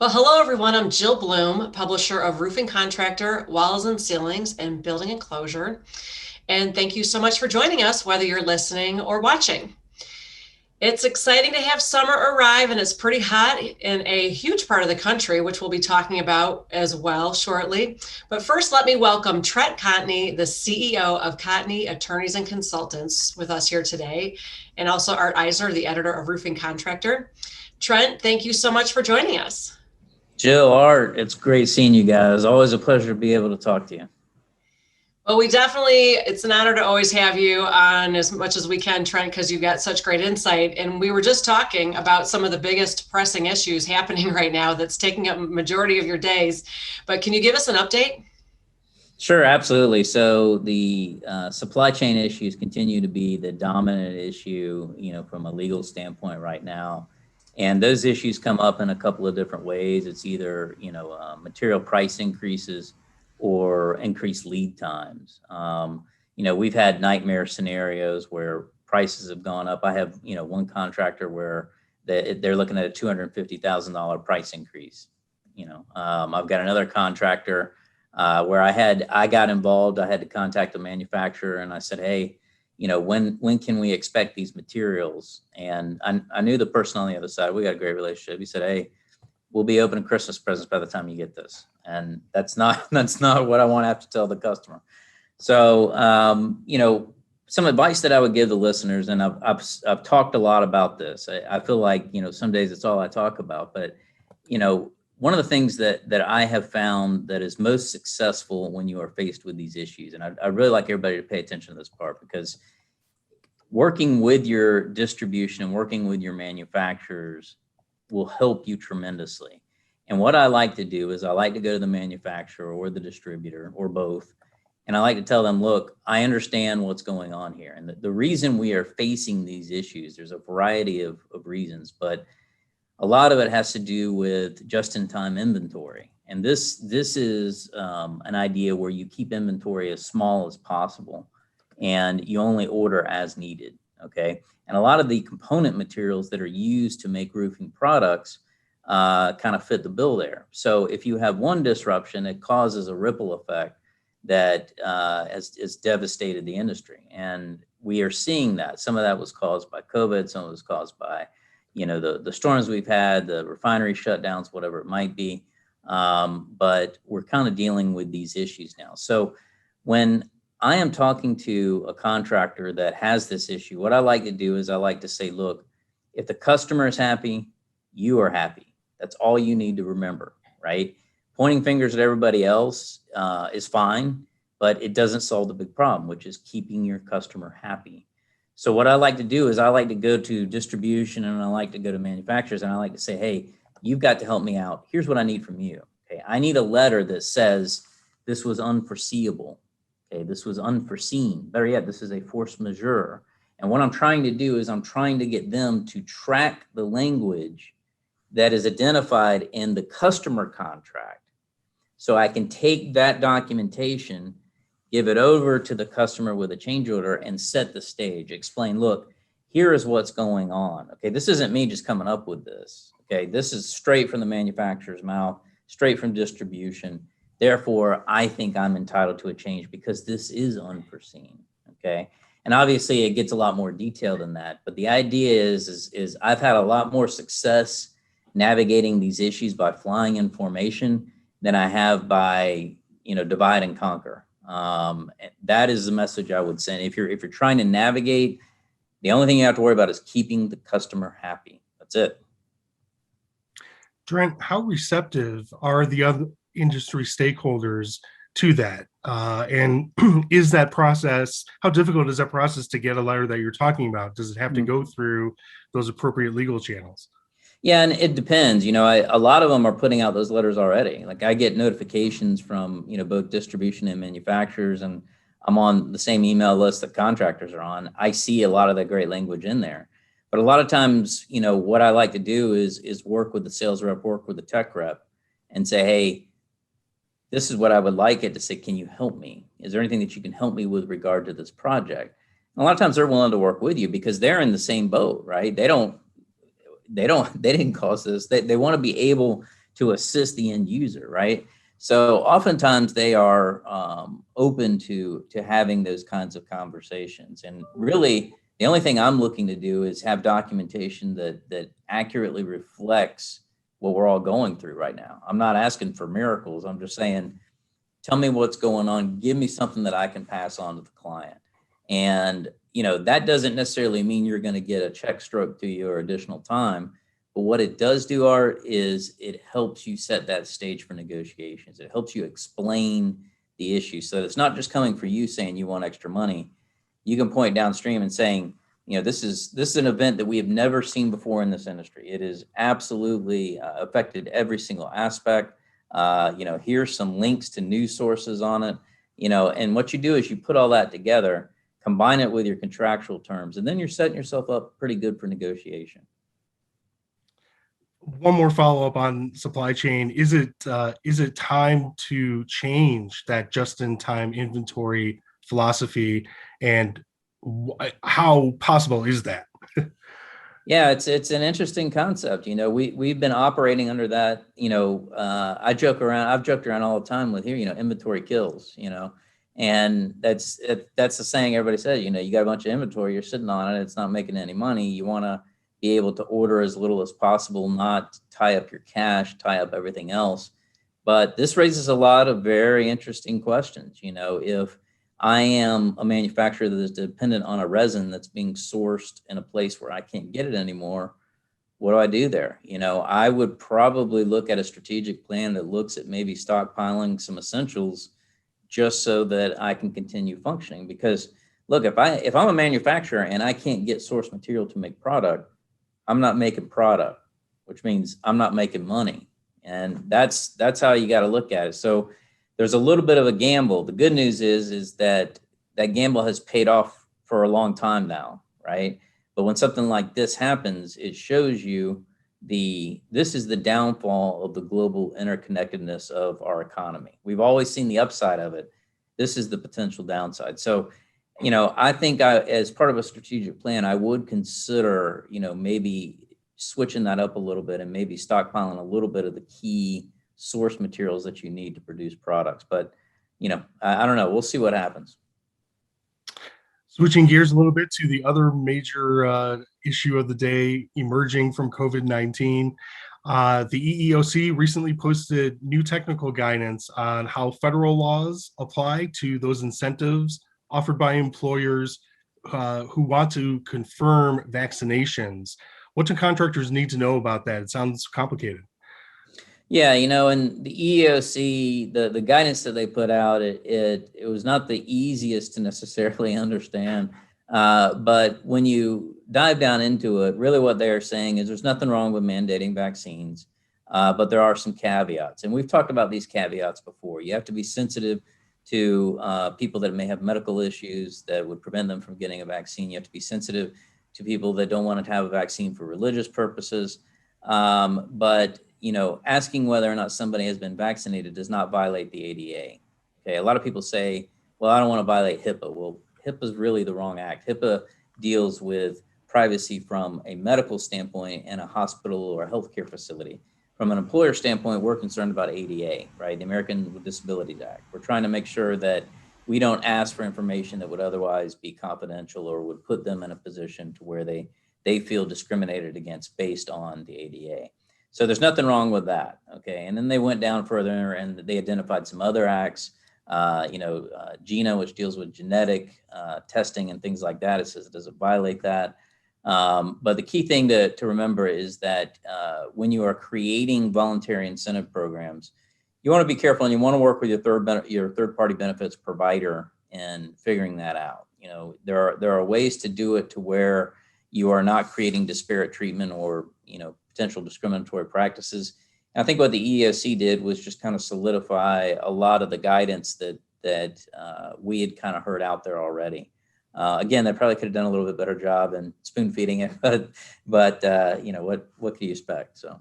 Well, hello everyone. I'm Jill Bloom, publisher of Roofing Contractor, Walls and Ceilings, and Building Enclosure. And thank you so much for joining us, whether you're listening or watching. It's exciting to have summer arrive, and it's pretty hot in a huge part of the country, which we'll be talking about as well shortly. But first, let me welcome Trent Cotney, the CEO of Cotney Attorneys and Consultants, with us here today, and also Art Eisner, the editor of Roofing Contractor. Trent, thank you so much for joining us. Jill, Art, it's great seeing you guys. Always a pleasure to be able to talk to you. Well, it's an honor to always have you on as much as we can, Trent, because you've got such great insight. And we were just talking about some of the biggest pressing issues happening right now that's taking up a majority of your days. But can you give us an update? Sure, absolutely. So the supply chain issues continue to be the dominant issue, from a legal standpoint right now. And those issues come up in a couple of different ways. It's either, material price increases or increased lead times. We've had nightmare scenarios where prices have gone up. I have, one contractor where they're looking at a $250,000 price increase. I've got another contractor where I got involved. I had to contact the manufacturer and I said, hey, when can we expect these materials? And I knew the person on the other side. We got a great relationship. He said, hey, we'll be opening Christmas presents by the time you get this. And that's not what I want to have to tell the customer. So, some advice that I would give the listeners, and I've talked a lot about this. I feel like, some days it's all I talk about, but, one of the things that I have found that is most successful when you are faced with these issues, and I really like everybody to pay attention to this part, because working with your distribution and working with your manufacturers will help you tremendously. And what I like to do is I like to go to the manufacturer or the distributor or both, and I like to tell them, look, I understand what's going on here. And the reason we are facing these issues, there's a variety of reasons, but a lot of it has to do with just-in-time inventory. And this is an idea where you keep inventory as small as possible and you only order as needed, okay? And a lot of the component materials that are used to make roofing products kind of fit the bill there. So if you have one disruption, it causes a ripple effect that has devastated the industry. And we are seeing that. Some of that was caused by COVID, some of it was caused by the storms we've had, the refinery shutdowns, whatever it might be. But we're kind of dealing with these issues now. So when I am talking to a contractor that has this issue, what I like to do is I like to say, look, if the customer is happy, you are happy. That's all you need to remember, right? Pointing fingers at everybody else is fine, but it doesn't solve the big problem, which is keeping your customer happy. So what I like to do is I like to go to distribution and I like to go to manufacturers and I like to say, hey, you've got to help me out. Here's what I need from you. Okay, I need a letter that says this was unforeseeable. Okay, this was unforeseen. Better yet, this is a force majeure. And what I'm trying to do is I'm trying to get them to track the language that is identified in the customer contract. So I can take that documentation, give it over to the customer with a change order and set the stage, explain, look, here is what's going on. Okay, this isn't me just coming up with this. Okay, this is straight from the manufacturer's mouth, straight from distribution. Therefore, I think I'm entitled to a change because this is unforeseen. Okay, and obviously it gets a lot more detailed than that. But the idea is I've had a lot more success navigating these issues by flying in formation than I have by divide and conquer. That is the message I would send. If you're trying to navigate, the only thing you have to worry about is keeping the customer happy. That's it. Trent, how receptive are the other industry stakeholders to that? And is that process, how difficult is that process to get a letter that you're talking about? Does it have to go through those appropriate legal channels? Yeah, and it depends. A lot of them are putting out those letters already. Like I get notifications from, both distribution and manufacturers, and I'm on the same email list that contractors are on. I see a lot of that great language in there. But a lot of times, what I like to do is work with the sales rep, work with the tech rep and say, hey, this is what I would like it to say. Can you help me? Is there anything that you can help me with regard to this project? And a lot of times they're willing to work with you because they're in the same boat, right? They didn't cause this. They want to be able to assist the end user, right? So oftentimes they are open to having those kinds of conversations. And really, the only thing I'm looking to do is have documentation that accurately reflects what we're all going through right now. I'm not asking for miracles. I'm just saying, tell me what's going on. Give me something that I can pass on to the client. And, that doesn't necessarily mean you're going to get a check stroke to you or additional time. But what it does do, Art, is it helps you set that stage for negotiations. It helps you explain the issue. So it's not just coming for you saying you want extra money. You can point downstream and saying, this is an event that we have never seen before in this industry. It has absolutely affected every single aspect. Here's some links to news sources on it. And what you do is you put all that together, combine it with your contractual terms, and then you're setting yourself up pretty good for negotiation. One more follow-up on supply chain. Is it time to change that just-in-time inventory philosophy, and how possible is that? Yeah, it's an interesting concept. We've been operating under that. I've joked around all the time with inventory kills. And that's the saying everybody says. You got a bunch of inventory, you're sitting on it, it's not making any money. You want to be able to order as little as possible, not tie up your cash, tie up everything else. But this raises a lot of very interesting questions. If I am a manufacturer that is dependent on a resin that's being sourced in a place where I can't get it anymore, what do I do there? I would probably look at a strategic plan that looks at maybe stockpiling some essentials just so that I can continue functioning. Because look, if I'm a manufacturer and I can't get source material to make product, I'm not making product, which means I'm not making money. And that's how you got to look at it. So there's a little bit of a gamble. The good news is that gamble has paid off for a long time now, right? But when something like this happens, it shows you this is the downfall of the global interconnectedness of our economy. We've always seen the upside of it. This is the potential downside. So, I think as part of a strategic plan, I would consider, maybe switching that up a little bit and maybe stockpiling a little bit of the key source materials that you need to produce products. But, I don't know. We'll see what happens. Switching gears a little bit to the other major issue of the day emerging from COVID-19, the EEOC recently posted new technical guidance on how federal laws apply to those incentives offered by employers who want to confirm vaccinations. What do contractors need to know about that? It sounds complicated. Yeah, and the EEOC, the guidance that they put out, it was not the easiest to necessarily understand. But when you dive down into it, really what they're saying is there's nothing wrong with mandating vaccines, but there are some caveats. And we've talked about these caveats before. You have to be sensitive to people that may have medical issues that would prevent them from getting a vaccine. You have to be sensitive to people that don't want to have a vaccine for religious purposes. But asking whether or not somebody has been vaccinated does not violate the ADA. Okay, a lot of people say, well, I don't want to violate HIPAA. Well, HIPAA is really the wrong act. HIPAA deals with privacy from a medical standpoint and a hospital or a healthcare facility. From an employer standpoint, we're concerned about ADA, right? The American with Disabilities Act. We're trying to make sure that we don't ask for information that would otherwise be confidential or would put them in a position to where they feel discriminated against based on the ADA. So there's nothing wrong with that, okay? And then they went down further and they identified some other acts, GINA, which deals with genetic testing and things like that. It says it doesn't violate that. But the key thing to remember is that when you are creating voluntary incentive programs, you want to be careful and you want to work with your third-party benefits provider in figuring that out. There are ways to do it to where you are not creating disparate treatment or potential discriminatory practices. And I think what the EEOC did was just kind of solidify a lot of the guidance that we had kind of heard out there already. Again, they probably could have done a little bit better job in spoon feeding it, but what can you expect? So,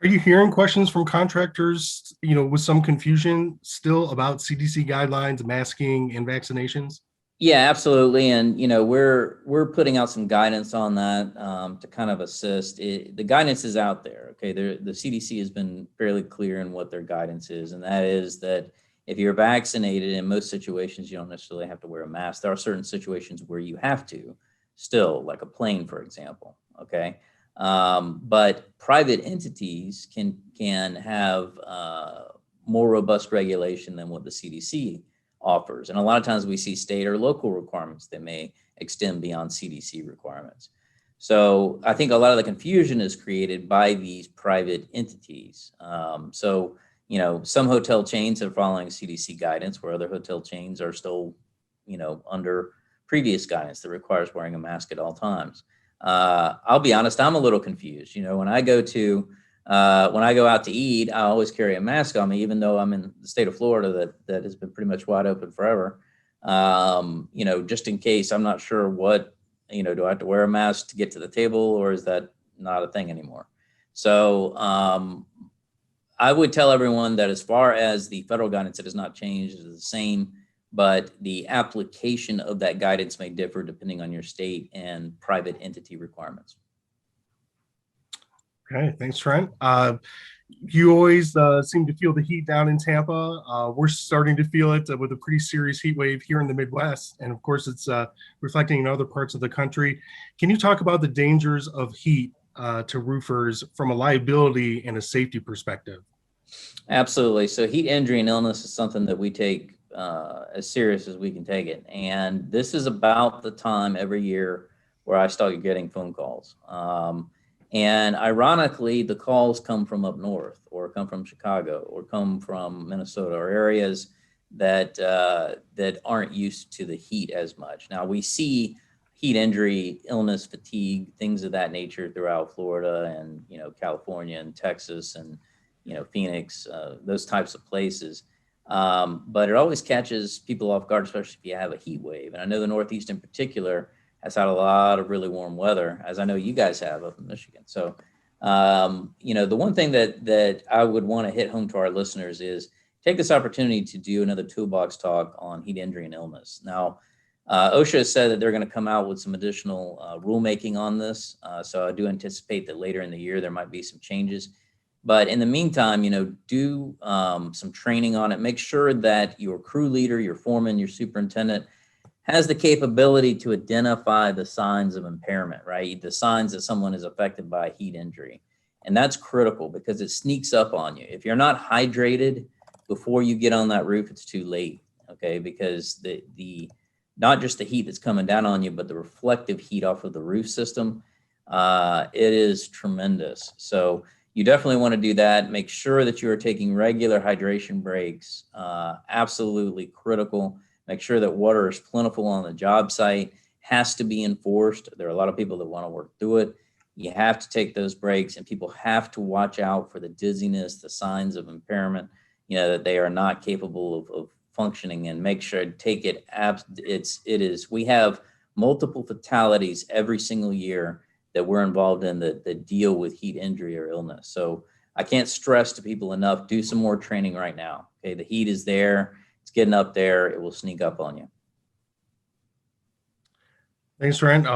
are you hearing questions from contractors, with some confusion still about CDC guidelines, masking, and vaccinations? Yeah, absolutely. And, we're putting out some guidance on that to kind of assist. The guidance is out there. Okay. The CDC has been fairly clear in what their guidance is. And that is that if you're vaccinated, in most situations, you don't necessarily have to wear a mask. There are certain situations where you have to still, like a plane, for example. Okay. But private entities can have more robust regulation than what the CDC offers. And a lot of times we see state or local requirements that may extend beyond CDC requirements. So I think a lot of the confusion is created by these private entities. Some hotel chains are following CDC guidance, where other hotel chains are still, under previous guidance that requires wearing a mask at all times. I'll be honest, I'm a little confused. When I go out to eat, I always carry a mask on me, even though I'm in the state of Florida that has been pretty much wide open forever. Just in case. I'm not sure do I have to wear a mask to get to the table, or is that not a thing anymore? So I would tell everyone that as far as the federal guidance, it has not changed. It is the same, but the application of that guidance may differ depending on your state and private entity requirements. Okay, thanks, Trent. You always seem to feel the heat down in Tampa. We're starting to feel it with a pretty serious heat wave here in the Midwest. And of course, it's reflecting in other parts of the country. Can you talk about the dangers of heat to roofers from a liability and a safety perspective? Absolutely. So heat injury and illness is something that we take as serious as we can take it. And this is about the time every year where I start getting phone calls. And ironically, the calls come from up north, or come from Chicago, or come from Minnesota, or areas that aren't used to the heat as much. Now we see heat injury, illness, fatigue, things of that nature throughout Florida and California and Texas and Phoenix, those types of places. But it always catches people off guard, especially if you have a heat wave. And I know the Northeast in particular has had a lot of really warm weather, as I know you guys have up in Michigan. So, the one thing that I would want to hit home to our listeners is take this opportunity to do another toolbox talk on heat injury and illness. Now, OSHA has said that they're going to come out with some additional rulemaking on this. So I do anticipate that later in the year there might be some changes. But in the meantime, do some training on it. Make sure that your crew leader, your foreman, your superintendent has the capability to identify the signs of impairment, right? The signs that someone is affected by heat injury. And that's critical because it sneaks up on you. If you're not hydrated before you get on that roof, it's too late, okay? Because the not just the heat that's coming down on you, but the reflective heat off of the roof system, it is tremendous. So you definitely want to do that. Make sure that you are taking regular hydration breaks, absolutely critical. Make sure that water is plentiful on the job site, has to be enforced. There are a lot of people that want to work through it. You have to take those breaks, and people have to watch out for the dizziness, the signs of impairment, that they are not capable of functioning, and make sure to take it. We have multiple fatalities every single year that we're involved in that deal with heat injury or illness. So I can't stress to people enough, do some more training right now. Okay. The heat is there. It's getting up there. It will sneak up on you. Thanks, Trent.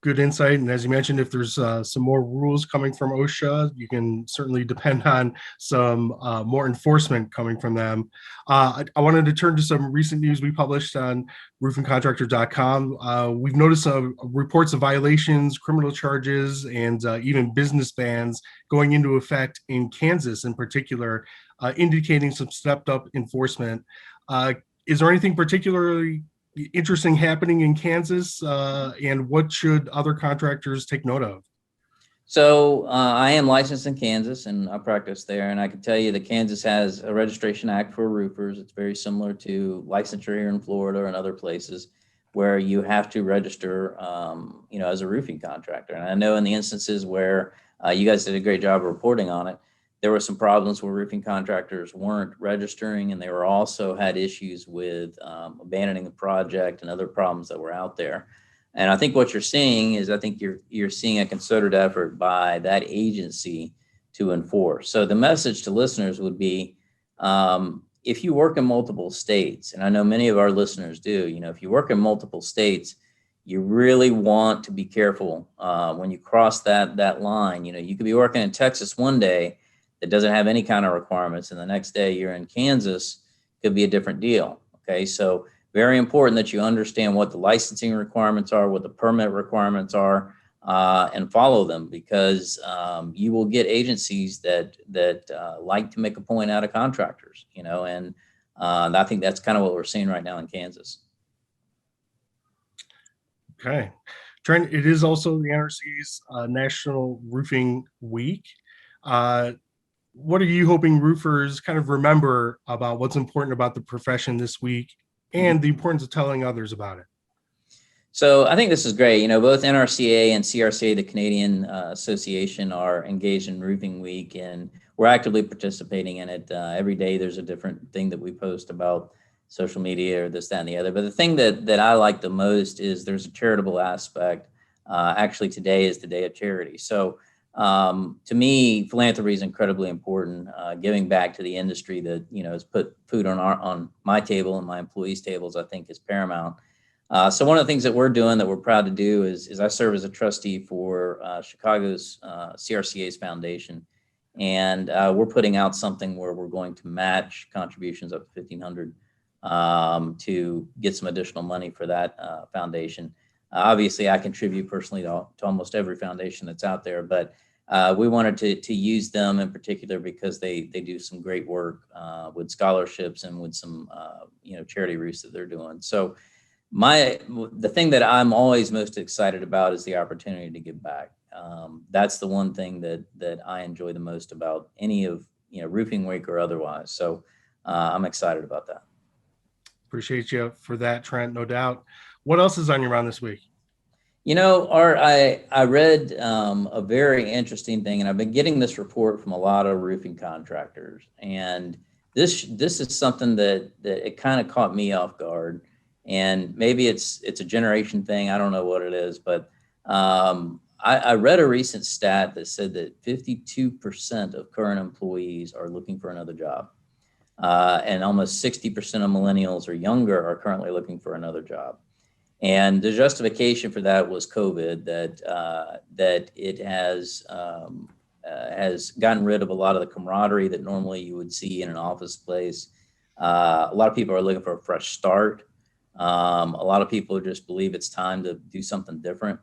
Good insight. And as you mentioned, if there's some more rules coming from OSHA, you can certainly depend on some more enforcement coming from them. I wanted to turn to some recent news we published on roofingcontractor.com. We've noticed reports of violations, criminal charges, and even business bans going into effect in Kansas in particular, indicating some stepped up enforcement. Is there anything particularly interesting happening in Kansas, and what should other contractors take note of? So I am licensed in Kansas and I practice there. And I can tell you that Kansas has a registration act for roofers. It's very similar to licensure here in Florida and other places where you have to register, as a roofing contractor. And I know in the instances where you guys did a great job of reporting on it, there were some problems where roofing contractors weren't registering, and they were also had issues with abandoning the project and other problems that were out there. And I think what you're seeing is, I think you're seeing a concerted effort by that agency to enforce. So the message to listeners would be, if you work in multiple states, and I know many of our listeners do, if you work in multiple states, you really want to be careful when you cross that line. You could be working in Texas one day that doesn't have any kind of requirements, and the next day you're in Kansas, could be a different deal. Okay, so very important that you understand what the licensing requirements are, what the permit requirements are, and follow them, because you will get agencies that like to make a point out of contractors, and I think that's kind of what we're seeing right now in Kansas. Okay. Trent, it is also the NRC's National Roofing Week. What are you hoping roofers kind of remember about what's important about the profession this week and the importance of telling others about it? So I think this is great. Both NRCA and CRCA, the Canadian Association, are engaged in Roofing Week, and we're actively participating in it. Every day there's a different thing that we post about social media or this, that, and the other. But the thing that I like the most is there's a charitable aspect. Actually, today is the day of charity. So to me, philanthropy is incredibly important. Giving back to the industry that, has put food on my table and my employees' tables, I think is paramount. So one of the things that we're doing that we're proud to do is I serve as a trustee for Chicago's CRCA's foundation. And we're putting out something where we're going to match contributions up to $1,500 to get some additional money for that foundation. Obviously, I contribute personally to almost every foundation that's out there, but we wanted to use them in particular because they do some great work with scholarships and with some charity roofs that they're doing. So the thing that I'm always most excited about is the opportunity to give back. That's the one thing that I enjoy the most about any of Roofing Week or otherwise. So I'm excited about that. Appreciate you for that, Trent, no doubt. What else is on your mind this week? Art, I read a very interesting thing, and I've been getting this report from a lot of roofing contractors, and this is something that it kind of caught me off guard. And maybe it's a generation thing. I don't know what it is, but I read a recent stat that said that 52% of current employees are looking for another job. And almost 60% of millennials or younger are currently looking for another job. And the justification for that was COVID, that it has gotten rid of a lot of the camaraderie that normally you would see in an office place. A lot of people are looking for a fresh start. A lot of people just believe it's time to do something different.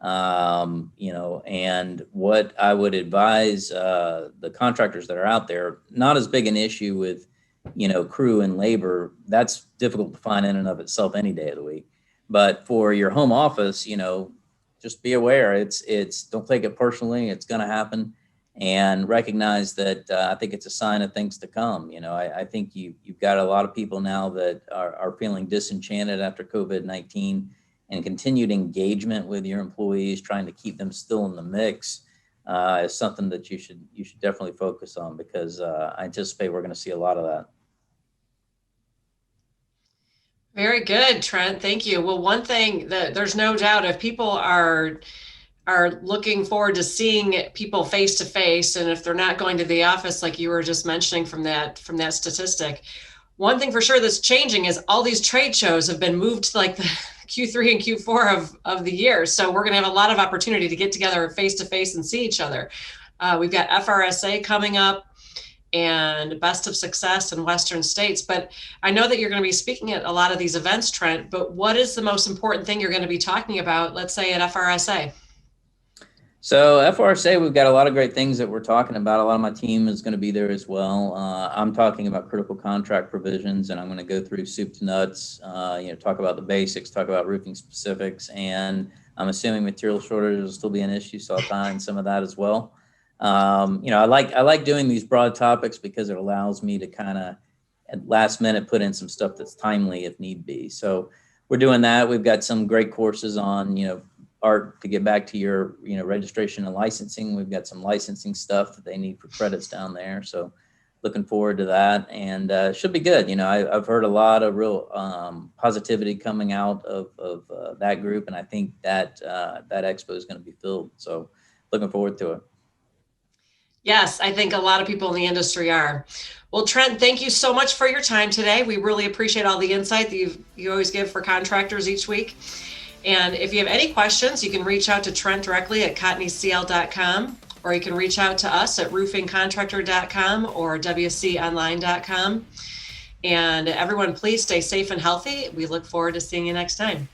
And what I would advise the contractors that are out there, not as big an issue with, crew and labor. That's difficult to find in and of itself any day of the week. But for your home office, just be aware. It's don't take it personally. It's going to happen, and recognize that I think it's a sign of things to come. I think you've got a lot of people now that are feeling disenchanted after COVID-19, and continued engagement with your employees, trying to keep them still in the mix, is something that you should definitely focus on, because I anticipate we're going to see a lot of that. Very good, Trent. Thank you. Well, one thing that there's no doubt, if people are looking forward to seeing people face to face, and if they're not going to the office, like you were just mentioning from that statistic, one thing for sure that's changing is all these trade shows have been moved to like the Q3 and Q4 of the year. So we're going to have a lot of opportunity to get together face to face and see each other. We've got FRSA coming up, and Best of Success in Western states. But I know that you're going to be speaking at a lot of these events, Trent, but what is the most important thing you're going to be talking about, let's say at FRSA? So FRSA, we've got a lot of great things that we're talking about. A lot of my team is going to be there as well. I'm talking about critical contract provisions, and I'm going to go through soup to nuts, talk about the basics, talk about roofing specifics, and I'm assuming material shortages will still be an issue, so I'll tie in some of that as well. I like doing these broad topics because it allows me to kind of at last minute put in some stuff that's timely if need be. So we're doing that. We've got some great courses on, Art, to get back to your, registration and licensing. We've got some licensing stuff that they need for credits down there. So looking forward to that, and it should be good. I've heard a lot of real positivity coming out of that group, and I think that that expo is going to be filled. So looking forward to it. Yes, I think a lot of people in the industry are. Well, Trent, thank you so much for your time today. We really appreciate all the insight that you always give for contractors each week. And if you have any questions, you can reach out to Trent directly at cotneycl.com, or you can reach out to us at roofingcontractor.com or wconline.com. And everyone, please stay safe and healthy. We look forward to seeing you next time.